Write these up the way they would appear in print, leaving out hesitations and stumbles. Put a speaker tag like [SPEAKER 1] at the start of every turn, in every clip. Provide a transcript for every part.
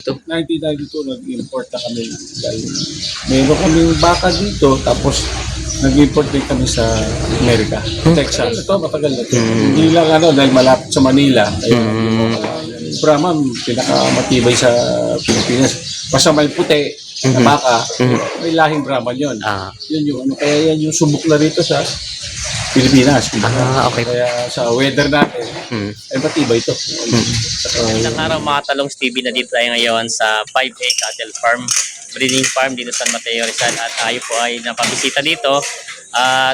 [SPEAKER 1] 1992 nag-import na kami dahil meron kaming baka dito tapos nag-import din kami sa Amerika, Texas. Ito matagal na ito. Hindi lang dahil malapit sa Manila. Kaya Brahman pinakamatibay sa Pilipinas. Basta may puti na baka, may lahing Brahman yun. Yun yung kaya yan yung subok na rito sa Pilipinas.
[SPEAKER 2] Okay.
[SPEAKER 1] Kaya sa weather natin, ay matibay ito.
[SPEAKER 2] Isang araw mga talong Stevie, na dito tayo ngayon sa 5A Cattle Farm, breeding farm dito sa San Mateo, Rizal, at tayo po ay napabisita dito.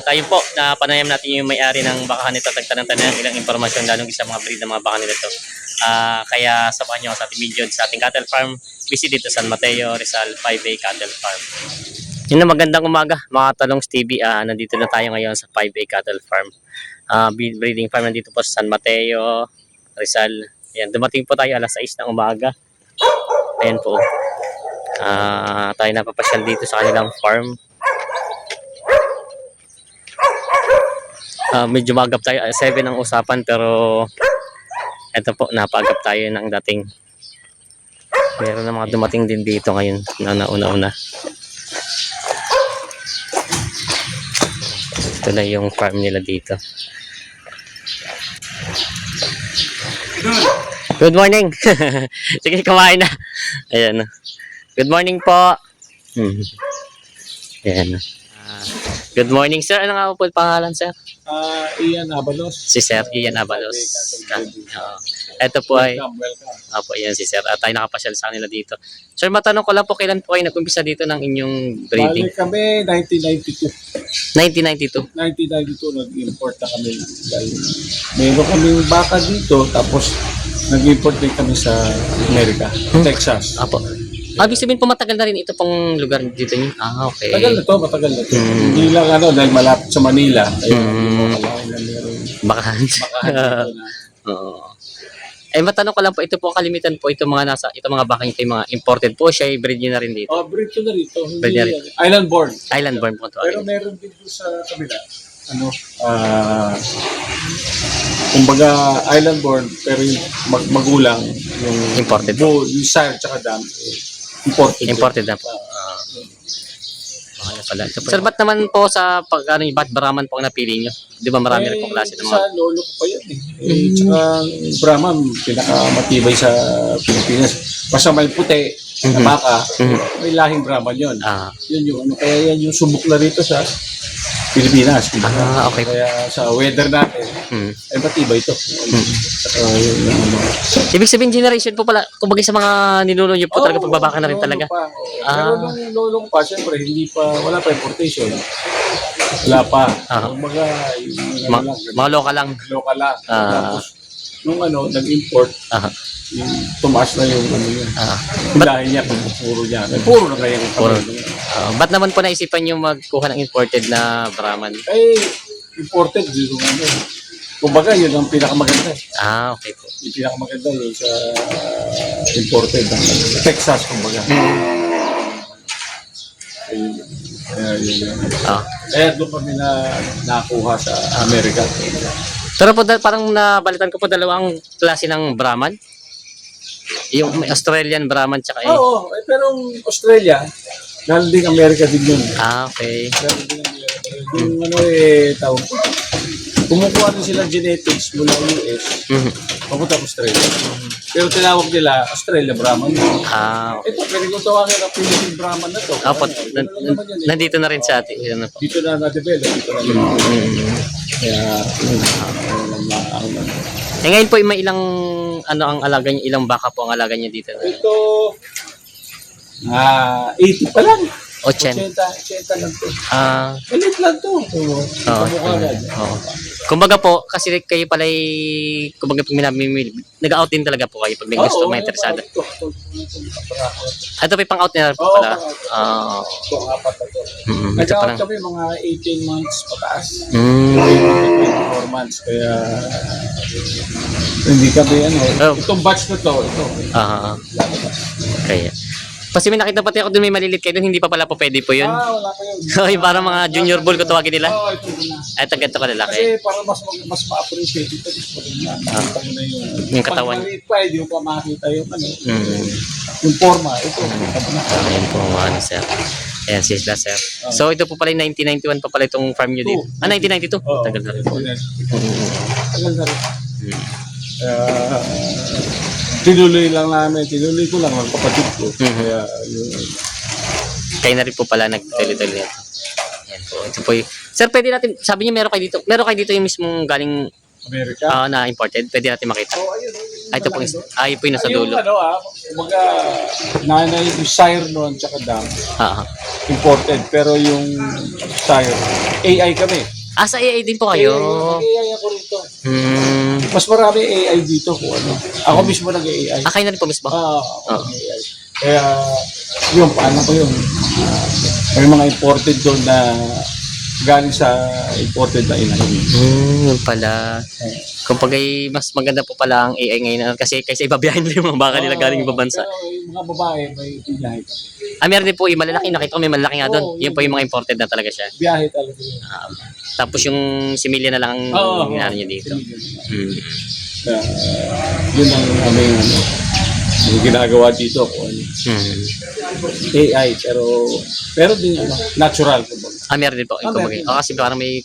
[SPEAKER 2] Tayo po, napanayam natin yung may-ari ng bakahan nito, tagtanong-tanong ng ilang impormasyon lalong sa mga breed ng mga baka nito. Kaya samahan nyo sa ating video sa ating cattle farm, visit dito sa San Mateo, Rizal, 5A Cattle Farm. Yun na, magandang umaga mga talong Stevie. Nandito na tayo ngayon sa 5A Cattle Farm, breeding farm nandito po sa San Mateo, Rizal. Ayan, dumating po tayo alas 6 ng umaga. Ayan po. Tayo napapasyal dito sa kanilang farm. Medyo magap tayo, 7 ang usapan, pero eto po, napagap tayo ng dating. Meron na mga dumating din dito ngayon na nauna-una. Ito na yung farm nila dito. Good morning. Sige, kumain na. Ayan. Good morning po. Ayan. Good morning, sir. Ano nga po pangalan, sir?
[SPEAKER 1] Ian Abalos.
[SPEAKER 2] Si Sir Ian Abalos. Ito po ay...
[SPEAKER 1] Welcome.
[SPEAKER 2] Opo, yan si Sir. Tayo nakapasyal sa kanila dito. Sir, matanong ko lang po, kailan po kayo nag-umpisa dito ng inyong breeding?
[SPEAKER 1] Balik kami 1992.
[SPEAKER 2] 1992.
[SPEAKER 1] 1992 nag-import na kami dahil meron kaming baka dito tapos nag-import din kami sa Amerika, Texas.
[SPEAKER 2] Opo. Ibig sabihin po matagal na rin ito pong lugar dito niyo? Okay.
[SPEAKER 1] Matagal na to. Hindi lang dahil malapit sa Manila. Kaya
[SPEAKER 2] Bakahan. Oo. Matanong ko lang po, ito po kalimitan po, ito mga baka nito, yung mga imported po, siya i-breed nyo na rin dito?
[SPEAKER 1] Breed ko na rito.
[SPEAKER 2] Breed na rin.
[SPEAKER 1] Island born.
[SPEAKER 2] Island born po ito.
[SPEAKER 1] Pero meron din doon sa kabila. Kumbaga island born, pero yung magulang, yung
[SPEAKER 2] imported.
[SPEAKER 1] Yung sire tsaka dam,
[SPEAKER 2] imported na po. Sir, ba't naman po sa ba't Brahman po ang napili nyo? Di ba marami rin pong klase ng mga...
[SPEAKER 1] Sa lolo ko pa yan Tsaka Brahman, pinakamatibay sa Pilipinas. Basta may puti na baka, may lahing Brahman yun. Yun yung kaya yan yung subok na rito sa Pilipinas.
[SPEAKER 2] Okay.
[SPEAKER 1] Kaya sa weather natin, ay matibay ito.
[SPEAKER 2] Ibig sabihin generation po pala, kumbaga sa mga ninuno nyo po talaga, pagbabaka na rin talaga.
[SPEAKER 1] Pero nung lolo ko pa, siyempre, wala pa importation. Wala pa. Kumbaga,
[SPEAKER 2] mga local lang.
[SPEAKER 1] Local lang. Tapos, nung nag-import, tumaas na yung yun. Dahil niya, puro niya. Puro na kaya
[SPEAKER 2] ba't naman po naisipan nyo magkuha ng imported na Brahman?
[SPEAKER 1] Imported, yung kumbaga, yun ang pinakamaganda.
[SPEAKER 2] Okay po.
[SPEAKER 1] Yung pinakamaganda yun sa imported. Texas, kumbaga. Kaya doon kami nakuha sa Amerika.
[SPEAKER 2] Pero po, parang nabalitan ko po dalawang klase ng Brahman. Yung Australian Brahman tsaka
[SPEAKER 1] Oo, pero Australia, galing din Amerika din yun.
[SPEAKER 2] Okay.
[SPEAKER 1] Galing din Amerika. Yung tawag ko. Kumukuha din sila genetics mula US. Papunta Australia. Pero tinawag nila Australia Brahman. Ito, pwede kong tawagin ang Philippine Brahman na to.
[SPEAKER 2] Nandito na rin sa atin.
[SPEAKER 1] Dito na na-develop. Dito na rin. Kaya,
[SPEAKER 2] ngayon po, may ilang ang alaga niyo, ilang baka po ang alaga niyo dito?
[SPEAKER 1] Ito, 80 pa lang.
[SPEAKER 2] 80
[SPEAKER 1] lang to.
[SPEAKER 2] Malit
[SPEAKER 1] lang to.
[SPEAKER 2] Kumbaga po, kasi kayo pala kumbaga pag nag-out din talaga po kayo pag may gusto, may interesado. Ito pa pang-out nila po pala.
[SPEAKER 1] Nag-out kami mga 18 months pataas. 24 months. Kaya hindi kami itong batch na to.
[SPEAKER 2] Kaya. Kasi may nakita pati ako doon may malilit kayo doon, hindi pa pala po pwede po yun.
[SPEAKER 1] Wala pa yun.
[SPEAKER 2] Yung parang mga junior bull ko tawagin nila.
[SPEAKER 1] Oo, ito na.
[SPEAKER 2] Ay, ganito ka lalaki.
[SPEAKER 1] Kasi para mas ma-appreciate ito, gusto ko na. Nakita mo na
[SPEAKER 2] Yung katawan.
[SPEAKER 1] Pag maliit pa, hindi mo pa makita yung
[SPEAKER 2] Mm.
[SPEAKER 1] yung forma. Ito, nakita mo na.
[SPEAKER 2] Ayan po ano sir. Ayan sila sir. So ito po pala yung 1991 pa pala itong farm nyo dito. 1992?
[SPEAKER 1] Oo.
[SPEAKER 2] Tagal na rin po.
[SPEAKER 1] Tagal na rin.
[SPEAKER 2] Mm.
[SPEAKER 1] Tinuloy lang namin, tinuloy ko lang ng kapatid ko. Kaya yun.
[SPEAKER 2] Kayo na rin po pala nagtuloy-tuloy nito. Ayan po. Ito po yung... Sir, pwede natin, sabi niyo meron kayo dito yung mismong galing
[SPEAKER 1] Amerika.
[SPEAKER 2] na imported. Pwede natin makita.
[SPEAKER 1] Oh, ayun.
[SPEAKER 2] Ito po yung, ito po yung nasa dulo.
[SPEAKER 1] Yung kumbaga, nanay, yung sire noon, tsaka dam,
[SPEAKER 2] Ah, ah.
[SPEAKER 1] imported. Pero yung sire, AI kami.
[SPEAKER 2] Sa AA din po kayo.
[SPEAKER 1] AI ako rito.
[SPEAKER 2] Hmm.
[SPEAKER 1] Mas marami AI dito kung ano. Ako mismo nag-AI.
[SPEAKER 2] Kayo na rin po mismo?
[SPEAKER 1] Ako nag-AI. Kaya, yun, paano ko yun? May mga imported doon na galing sa imported na inahin.
[SPEAKER 2] Yun pala. Kung mas maganda po pala ang AI ngayon kasi kaysa ibabiyahin nila yung mga baka nila galing ibang bansa.
[SPEAKER 1] Pero yung mga babae, may biyahe kami.
[SPEAKER 2] Meron din po yung malalaki. Nakita ko may malalaki nga doon.
[SPEAKER 1] Oo,
[SPEAKER 2] Yun po yung mga imported na talaga siya.
[SPEAKER 1] Biyahe talaga yun.
[SPEAKER 2] Tapos yung similya na lang ang ginano niya dito.
[SPEAKER 1] Kaya, yun ang aming yung ginagawa dito ko ano. AI pero din natural kumbaga.
[SPEAKER 2] Meron din po. Kasi parang may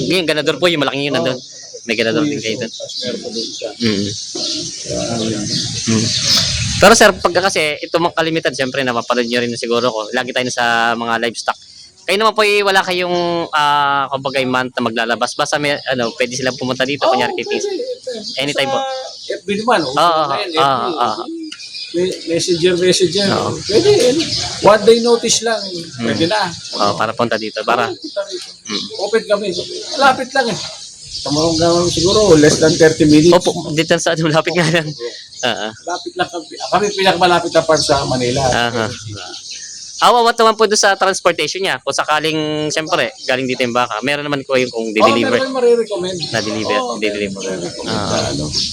[SPEAKER 2] yung ganador po, yung malaking yun nandun. May ganador din kayo doon.
[SPEAKER 1] Tapos meron pa doon isa.
[SPEAKER 2] Pero sir, pagka kasi ito mga kalimitan, siyempre napapanood nyo rin siguro ko. Lagi tayo sa mga livestock. Kayo naman po wala kayong kumbaga month na maglalabas. Basta may, pwede silang pumunta dito. Kunyari kitings. Anytime po.
[SPEAKER 1] FB naman. Messenger. Pwede yan. One day notice lang. Pwede na.
[SPEAKER 2] Para punta dito. Para.
[SPEAKER 1] Open kami. Malapit lang eh. Tamarong gawin siguro less than 30 minutes.
[SPEAKER 2] Opo, dito sa malapit nga lang.
[SPEAKER 1] Malapit lang kami. Kami pinakamalapit na part sa Manila.
[SPEAKER 2] Awawat naman po doon sa transportation niya. Kung sakaling, siyempre, galing dito yung baka, meron naman ko yung kung di-deliver.
[SPEAKER 1] Meron marirecommend.
[SPEAKER 2] Na-deliver.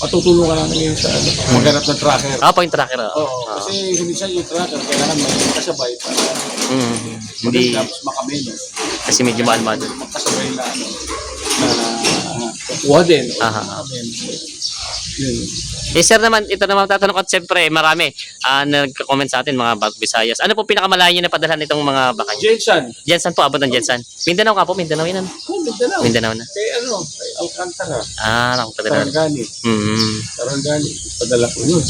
[SPEAKER 1] Patutulungan namin yun sa maghanap ng tracker.
[SPEAKER 2] Po yung tracker.
[SPEAKER 1] Kasi minsan yung tracker, kailangan may kasabay para
[SPEAKER 2] hindi,
[SPEAKER 1] tapos makameno.
[SPEAKER 2] kasi medyo mahal-mahal.
[SPEAKER 1] Magkasabay na kukuha din. Yun.
[SPEAKER 2] Sir naman, ito naman tatanong ko at siyempre marami nagka-comment sa atin mga Visayas. Ano po pinakamalayo na padalhan itong mga baka niyo?
[SPEAKER 1] Jensan.
[SPEAKER 2] Jensan po, abot ng Jensan. Mindanao ka po, Mindanao yun.
[SPEAKER 1] Mindanao.
[SPEAKER 2] Mindanao na.
[SPEAKER 1] Kay kay Alcantara.
[SPEAKER 2] Naku, padala na.
[SPEAKER 1] Sarangani. Padala ko yun.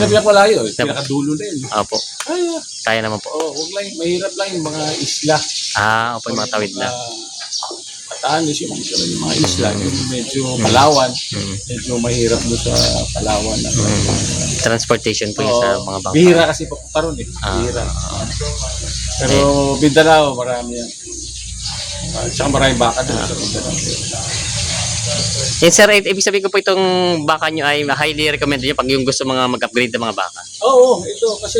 [SPEAKER 1] Pinapalayo. Pinakadulo na yun.
[SPEAKER 2] Opo. Kaya naman po.
[SPEAKER 1] Huwag lang. Mahirap lang yung mga isla.
[SPEAKER 2] Opo, yung mga tawid na.
[SPEAKER 1] Patanis yung mga isla. Yung medyo Palawan. Medyo mahirap doon sa Palawan.
[SPEAKER 2] Transportation po yung sa mga bangka.
[SPEAKER 1] Bihira kasi papunta ron eh. Bihira. Pero Mindanao, marami yan. Tsaka maraming baka doon sa Mindanao.
[SPEAKER 2] Sir, ibig sabihin ko po itong baka nyo ay highly recommended nyo pag yung gusto mga mag-upgrade ng mga baka.
[SPEAKER 1] Oo, ito kasi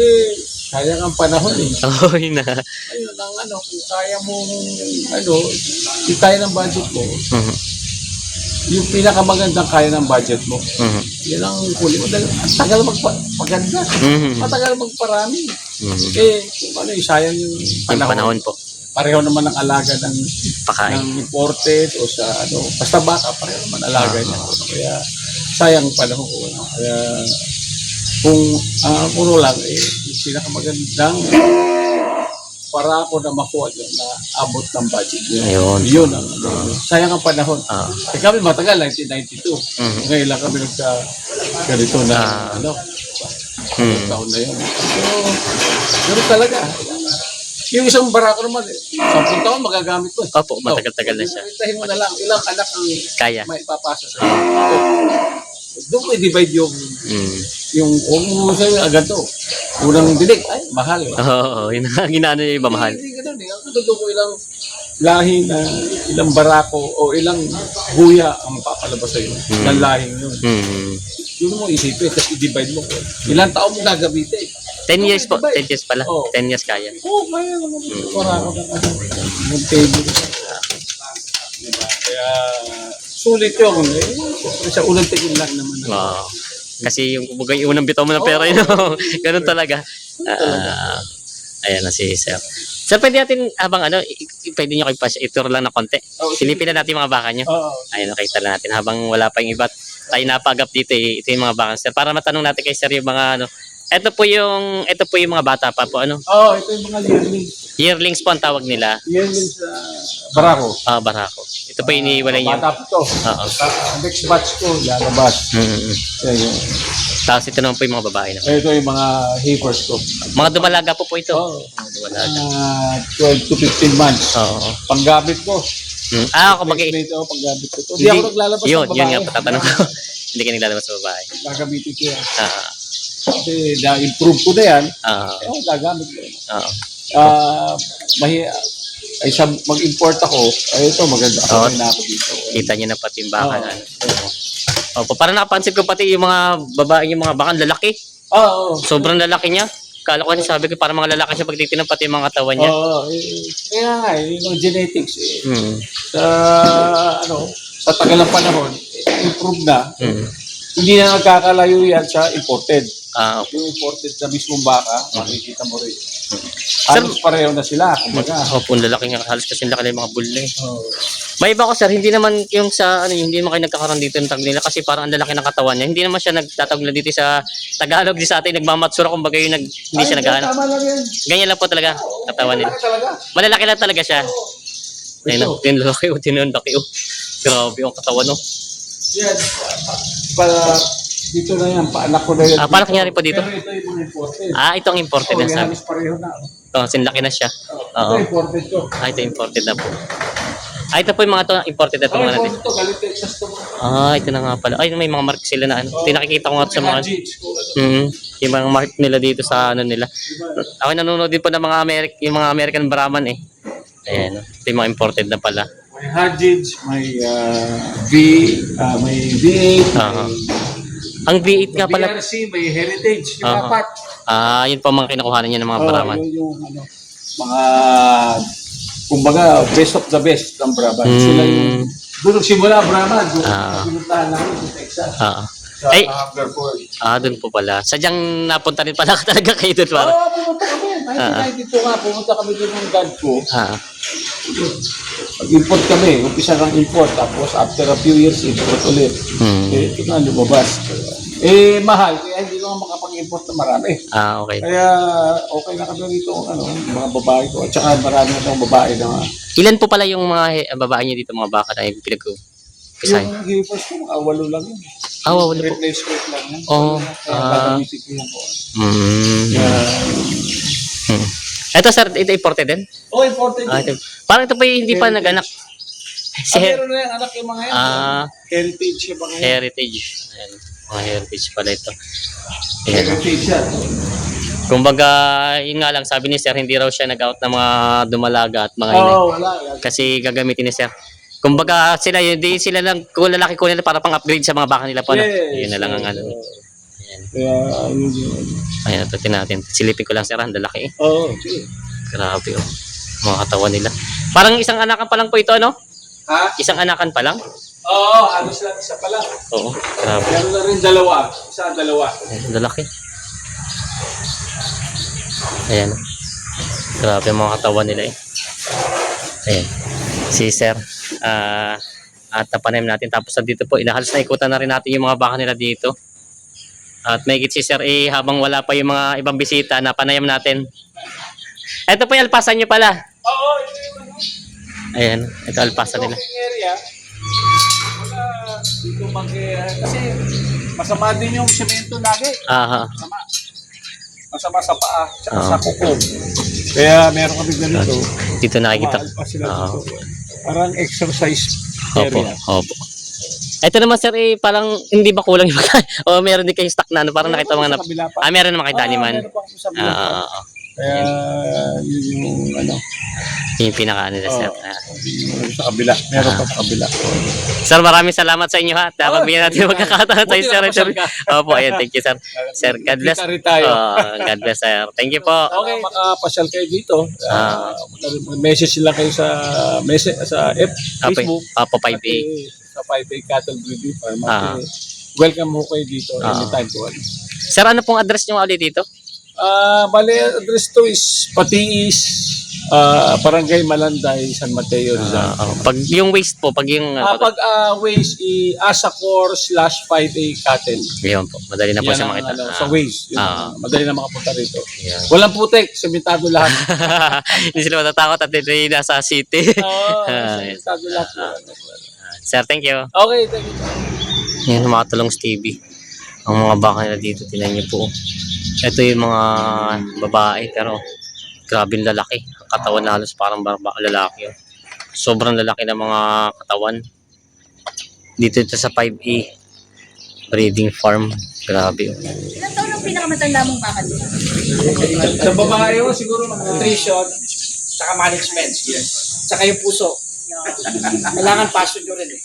[SPEAKER 1] sayang ang panahon eh.
[SPEAKER 2] Yun na.
[SPEAKER 1] Ayun, kung kaya mo, yung kaya ng budget mo, yung pinakamagandang kaya ng budget mo, yan ang kunin mo. Ang tagal magpaganda. Matagal magparami. Sayang yung
[SPEAKER 2] Yung panahon po.
[SPEAKER 1] Pareho naman ang alaga ng
[SPEAKER 2] Pakain.
[SPEAKER 1] imported o sa basta baka pareho naman alaga niya. Kaya sayang panahon ko. Kaya kung puno lang yung pinakamagandang para ako na makuha yun na abot ng budget yun. Yun ang sayang ang panahon. Kami matagal 1992. Ngayon lang kami ganito na taon na yun. Pero talaga yung isang barako naman 10 taon magagamit ko.
[SPEAKER 2] Opo, matagal-tagal na siya.
[SPEAKER 1] Hintahin mo na lang ilang anak ang
[SPEAKER 2] Kaya.
[SPEAKER 1] may papasa sa doon mo i-divide yung kung mo sa'yo agad to. Unang dilig, mahal.
[SPEAKER 2] Oo, yun ang ginano niya iba mahal.
[SPEAKER 1] Hindi ganun eh. Ang tutulong ko ilang lahi na ilang barako o ilang guya ang papalabas sa'yo. Ilang lahing yun. Yun mo isipin, tapos i-divide mo. Ilang taon mo gagamitin.
[SPEAKER 2] 10 years po. 10 years pala. 10 years kaya.
[SPEAKER 1] Kaya naman. Barako ng table. Diba? Kaya sulit yun. Sa unang tingin lang naman.
[SPEAKER 2] Kasi yung unang bitaw mo ng pera yun. Ganun talaga. Ayan na si Sir. Sir, pwede natin, habang pwede nyo kayo i-tour lang na konti.
[SPEAKER 1] Oh,
[SPEAKER 2] Silipin na natin yung mga baka nyo.
[SPEAKER 1] Oo.
[SPEAKER 2] Ayun, nakita na natin. Habang wala pa yung iba, tayo napagap dito ito yung mga baka, Sir. Para matanong natin kay Sir yung mga ito po yung mga bata pa po,
[SPEAKER 1] Oo, ito yung mga yearlings.
[SPEAKER 2] Yearlings po ang tawag nila.
[SPEAKER 1] Yearlings Barako.
[SPEAKER 2] Barako. Ito po iniiwalay niyo.
[SPEAKER 1] Bata po to.
[SPEAKER 2] Oo.
[SPEAKER 1] Next batch ko, lalabas.
[SPEAKER 2] Mm-hmm.
[SPEAKER 1] Yan.
[SPEAKER 2] Tapos ito naman po yung mga babae naman.
[SPEAKER 1] Ito yung mga heifers ko.
[SPEAKER 2] Mga dumalaga po ito.
[SPEAKER 1] Oo.
[SPEAKER 2] Mga dumalaga.
[SPEAKER 1] 12 to 15 months.
[SPEAKER 2] Oo.
[SPEAKER 1] Panggamit ko.
[SPEAKER 2] Kumbaga,
[SPEAKER 1] Panggamit ko. Hindi ako naglalabas ng babae.
[SPEAKER 2] Yun nga patatanong ko. Hindi ka naglalabas sa babae.
[SPEAKER 1] Gagamitin ko yan.
[SPEAKER 2] Ah.
[SPEAKER 1] Kasi na-improve ko na yan.
[SPEAKER 2] Ah.
[SPEAKER 1] Gagamit ko yan.
[SPEAKER 2] Oo.
[SPEAKER 1] Mag-import ako. Ito maganda.
[SPEAKER 2] Oo.
[SPEAKER 1] Okay na ako dito.
[SPEAKER 2] Kita niyo na pati yung baka na.
[SPEAKER 1] Oo.
[SPEAKER 2] Opo, parang nakapansin ko pati yung mga babae, yung mga baka lalaki.
[SPEAKER 1] Oo.
[SPEAKER 2] Sobrang lalaki niya. Kala ko sabi ko parang mga lalaki siya pag titinang pati yung mga katawan niya.
[SPEAKER 1] Oo. Kaya nga, yung genetics sa tagal ng panahon, improve na. Hindi na nagkakalayo yan sa imported.
[SPEAKER 2] Okay.
[SPEAKER 1] Yung imported na mismong baka, makikita mo rin. Halos pareho na sila, kumbaga.
[SPEAKER 2] Opo, ang lalaki nga. Halos kasi laki na yung mga bulle. May iba ko, sir, hindi naman yung sa, hindi naman kayo nagkakaroon dito ng tag nila kasi parang ang lalaki ng katawan niya. Hindi naman siya nagtatagla dito sa Tagalog, di sa atin, nagmamatsura, kumbaga yung hindi siya nag-aanap.
[SPEAKER 1] Tama lang yan.
[SPEAKER 2] Ganyan lang po talaga, katawan nila.
[SPEAKER 1] Malaki talaga.
[SPEAKER 2] Malalaki lang talaga siya. Ayun, tinlaki o, tinulaki o. Grabe yung katawan, no?
[SPEAKER 1] Yan. Dito na yan, paanak ko na yan.
[SPEAKER 2] Paano nangyari po dito?
[SPEAKER 1] Pero ito yung mga imported.
[SPEAKER 2] Ito ang imported na sabi.
[SPEAKER 1] Halos pareho na.
[SPEAKER 2] Sinlaki na siya.
[SPEAKER 1] Ito imported ko.
[SPEAKER 2] Ito imported na po. Ito po yung mga to imported na ito mga natin.
[SPEAKER 1] Imported to, galing Texas to.
[SPEAKER 2] Ito na nga pala. May mga mark sila na Ito nakikita ko nga sa mga yung mga mark nila dito sa nila. Ako nanonood din po ng mga yung mga American Brahman eh. Ayan, ito yung mga imported na pala.
[SPEAKER 1] May Hadjids, may may V8,
[SPEAKER 2] ang V8 nga pala.
[SPEAKER 1] BRC, may Heritage, yung apat.
[SPEAKER 2] Yun po mga kinukuhanan niya ng mga Brahman.
[SPEAKER 1] Yung mga, kumbaga, best of the best ng Brahman. Sila yung, doon nagsimula Brahman, doon pinuntahan namin sa Texas. Sa Hungerford.
[SPEAKER 2] Doon po pala. Sadyang napunta rin pala talaga kayo doon.
[SPEAKER 1] Pumunta kami. 1992 nga, pumunta kami doon ng dad ko. Mag-import kami, umpisa ng import, tapos after a few years, import ulit. Ito na, lumabas. Mahal, kaya hindi ko makapag-import na marami.
[SPEAKER 2] Okay.
[SPEAKER 1] Kaya okay na kami rito, mga babae ko. At saka marami na itong babae na.
[SPEAKER 2] Ilan po pala yung mga babae niyo dito, mga baka na yung pinag-upisahin?
[SPEAKER 1] Yung heifers ko, mga 8 lang yun.
[SPEAKER 2] Walo po.
[SPEAKER 1] Replacement lang yan. Kaya gagamitin ko yan po.
[SPEAKER 2] Ito sir, ito imported din?
[SPEAKER 1] Imported.
[SPEAKER 2] Parang ito pa yung hindi pa nag-anak.
[SPEAKER 1] Meron na yung anak yung mga yan. Heritage yung mga yan.
[SPEAKER 2] Heritage. Ayan. Mga heritage pala ito. Ayan.
[SPEAKER 1] Heritage yan.
[SPEAKER 2] Kumbaga, yun nga lang, sabi ni sir, hindi raw siya nag-out ng mga dumalaga at mga
[SPEAKER 1] wala.
[SPEAKER 2] Kasi gagamitin ni sir. Kumbaga, hindi sila lang, kung lalaki ko nila para pang-upgrade sa mga baka nila po. Yun na lang ang ano.
[SPEAKER 1] Kaya, yun.
[SPEAKER 2] Ayan, ito natin. Silipin ko lang sir, ang lalaki.
[SPEAKER 1] Sige.
[SPEAKER 2] Grabe mga katawan nila. Parang isang anakan pa lang po ito, ano? Isang anakan pa lang?
[SPEAKER 1] Halos lang isa pa lang.
[SPEAKER 2] Oo, grabe.
[SPEAKER 1] Meron na rin dalawa. Dalawa.
[SPEAKER 2] Ayan, lalaki. Ayan. Grabe mga katawan nila eh. Ayan. Si sir. At tapanim natin. Tapos dito po, halos na ikutan na rin natin yung mga baka nila dito. At may si sir habang wala pa yung mga ibang bisita na panayam natin. Ito po yung alpasan nyo pala.
[SPEAKER 1] Ito yung
[SPEAKER 2] Ayan, ito alpasan nila.
[SPEAKER 1] area. Wala dito kasi masama din yung semento lagi. Masama sa paa, tsaka sa kuko. Kaya meron kami ganito.
[SPEAKER 2] Dito nakikita.
[SPEAKER 1] Parang exercise area.
[SPEAKER 2] Opo. Ito naman sir, parang hindi ba kulang yung o meron din kayong stock na parang nakita mga meron naman kayo daniman. Kaya
[SPEAKER 1] yun yung
[SPEAKER 2] yung pinaka nila sir.
[SPEAKER 1] Yung sa kabila, meron pa sa kabila.
[SPEAKER 2] Sir, maraming salamat sa inyo ha. Pagbigyan natin magkakataon tayo sir. Opo, ayan, thank you sir. Sir, God bless. God bless sir. Thank you po.
[SPEAKER 1] Okay, makapasyal kayo dito. Message lang kayo sa Facebook.
[SPEAKER 2] Apo 5A.
[SPEAKER 1] Sa 5A Cattle Breeding Farm. Welcome mo kayo dito anytime po.
[SPEAKER 2] Sir, ano pong address nyo ulit dito?
[SPEAKER 1] Bale, address to is Patiis, Barangay Malanday, San Mateo, Rizal.
[SPEAKER 2] Pag yung waste po, pag yung...
[SPEAKER 1] Pag Waze, Asacor/5A Cattle.
[SPEAKER 2] Yun po, madali na po
[SPEAKER 1] Yan
[SPEAKER 2] siya
[SPEAKER 1] ang,
[SPEAKER 2] makita.
[SPEAKER 1] sa Waze. Yun, madali na makapunta rito.
[SPEAKER 2] Yan.
[SPEAKER 1] Walang putek, sementado lahat.
[SPEAKER 2] Hindi sila matatakot at ito yung nasa city.
[SPEAKER 1] Sementado lahat.
[SPEAKER 2] Sir, thank you.
[SPEAKER 1] Okay, thank you.
[SPEAKER 2] Yan, mga talong Stevie. Ang mga baka nila dito, tinan niyo po. Ito yung mga babae, pero grabe yung lalaki. Ang katawan na halos parang lalaki. Oh. Sobrang lalaki ng mga katawan. Dito ito sa 5A breeding farm. Grabe. Oh.
[SPEAKER 3] Ilan taon ang pinakamatanda mong baka dito?
[SPEAKER 1] Sa babae, siguro
[SPEAKER 4] Nutrition, tsaka management. Tsaka yung puso. Kailangan passion nyo rin eh.